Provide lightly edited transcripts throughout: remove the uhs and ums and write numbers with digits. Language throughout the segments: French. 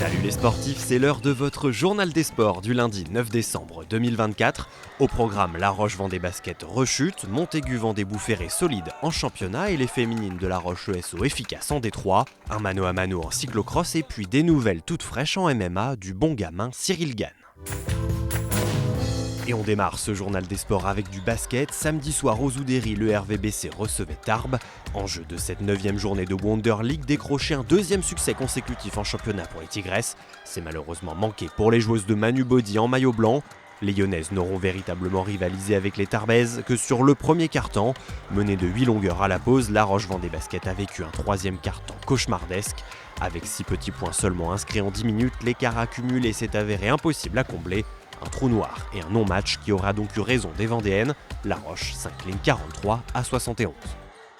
Salut les sportifs, c'est l'heure de votre journal des sports du lundi 9 décembre 2024. Au programme, La Roche-Vendée Basket rechute, Montaigu-Vendée-Boufféré solide en championnat et les féminines de La Roche-ESO efficaces en Détroit. Un mano à mano en cyclocross et puis des nouvelles toutes fraîches en MMA du bon gamin Cyril Gane. Et on démarre ce journal des sports avec du basket. Samedi soir aux Oudéry, le RVBC recevait Tarbes. Enjeu de cette 9e journée de Wonder League, décrocher un deuxième succès consécutif en championnat pour les Tigresses. C'est malheureusement manqué pour les joueuses de Manu Body en maillot blanc. Les Lyonnaises n'auront véritablement rivalisé avec les Tarbaises que sur le premier quart-temps. Mené de 8 longueurs à la pause, La Roche-Vendée Basket a vécu un troisième quart-temps cauchemardesque. Avec 6 petits points seulement inscrits en 10 minutes, l'écart accumulé s'est avéré impossible à combler. Un trou noir et un non-match qui aura donc eu raison des Vendéennes. La Roche s'incline 43-71.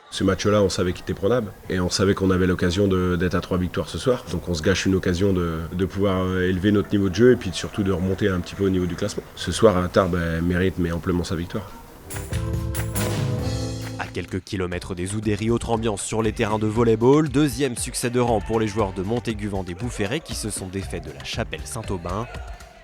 Ce match-là, on savait qu'il était prenable et on savait qu'on avait l'occasion d'être à 3 victoires ce soir. Donc on se gâche une occasion de pouvoir élever notre niveau de jeu et puis surtout de remonter un petit peu au niveau du classement. Ce soir, Tarbes mérite mais amplement sa victoire. À quelques kilomètres des Oudéry, autre ambiance sur les terrains de volley-ball. Deuxième succès de rang pour les joueurs de Montaigu-Vendée-Boufféré qui se sont défaits de la Chapelle-Saint-Aubin.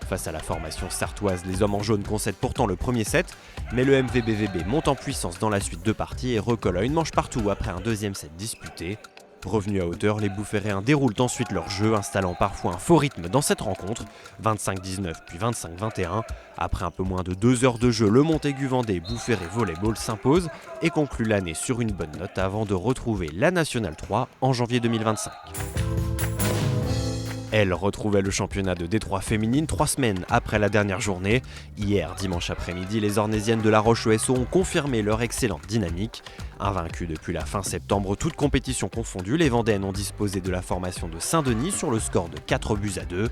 Face à la formation sartoise, les hommes en jaune concèdent pourtant le premier set, mais le MVBVB monte en puissance dans la suite de parties et recolle à une manche partout après un deuxième set disputé. Revenus à hauteur, les Boufféréens déroulent ensuite leur jeu, installant parfois un faux rythme dans cette rencontre, 25-19 puis 25-21. Après un peu moins de 2 heures de jeu, le Montaigu-Vendée-Boufféré Volleyball s'impose et conclut l'année sur une bonne note avant de retrouver la Nationale 3 en janvier 2025. Elle retrouvait le championnat de Détroit féminine 3 semaines après la dernière journée. Hier, dimanche après-midi, les Ornésiennes de La Roche-ESO ont confirmé leur excellente dynamique. Invaincues depuis la fin septembre, toutes compétitions confondues, les Vendéennes ont disposé de la formation de Saint-Denis sur le score de 4-2.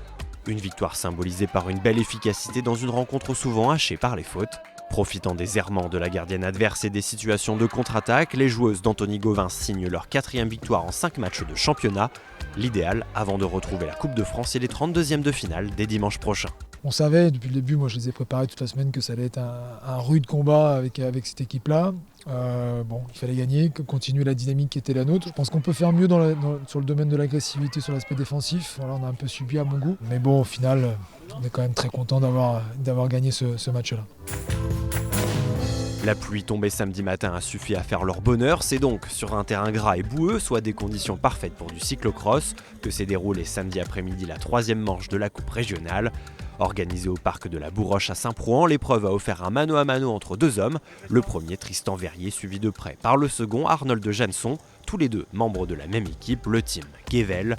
Une victoire symbolisée par une belle efficacité dans une rencontre souvent hachée par les fautes. Profitant des errements de la gardienne adverse et des situations de contre-attaque, les joueuses d'Anthony Gauvin signent leur 4e victoire en 5 matchs de championnat. L'idéal avant de retrouver la Coupe de France et les 32e de finale dès dimanche prochain. On savait depuis le début, moi je les ai préparés toute la semaine, que ça allait être un rude combat avec cette équipe-là. Il fallait gagner, continuer la dynamique qui était la nôtre. Je pense qu'on peut faire mieux sur le domaine de l'agressivité, sur l'aspect défensif. Voilà, on a un peu subi à mon goût. Mais bon, au final, on est quand même très content d'avoir gagné ce match-là. La pluie tombée samedi matin a suffi à faire leur bonheur. C'est donc sur un terrain gras et boueux, soit des conditions parfaites pour du cyclocross, que s'est déroulée samedi après-midi la 3e manche de la Coupe régionale. Organisée au parc de la Bourroche à Saint-Prouan, l'épreuve a offert un mano à mano entre 2 hommes. Le premier, Tristan Verrier, suivi de près par le second, Arnold Jansson, tous les deux membres de la même équipe, le team Guével.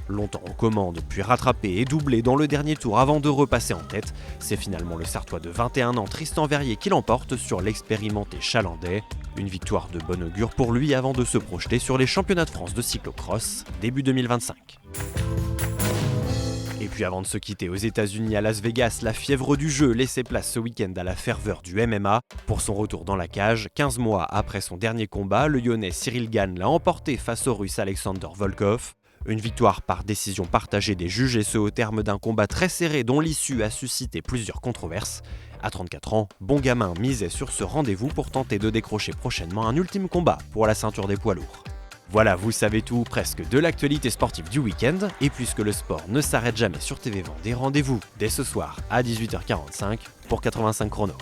Longtemps en commande, puis rattrapé et doublé dans le dernier tour avant de repasser en tête, c'est finalement le Sartois de 21 ans Tristan Verrier qui l'emporte sur l'expérimenté Chalandais. Une victoire de bon augure pour lui avant de se projeter sur les championnats de France de cyclocross début 2025. Et puis avant de se quitter aux États-Unis à Las Vegas, la fièvre du jeu laissait place ce week-end à la ferveur du MMA. Pour son retour dans la cage, 15 mois après son dernier combat, le Lyonnais Cyril Gane l'a emporté face au Russe Alexander Volkov. Une victoire par décision partagée des juges et ce au terme d'un combat très serré dont l'issue a suscité plusieurs controverses. À 34 ans, bon gamin misait sur ce rendez-vous pour tenter de décrocher prochainement un ultime combat pour la ceinture des poids lourds. Voilà, vous savez tout presque de l'actualité sportive du week-end. Et puisque le sport ne s'arrête jamais sur TV Vendée, rendez-vous dès ce soir à 18h45 pour 85 chrono.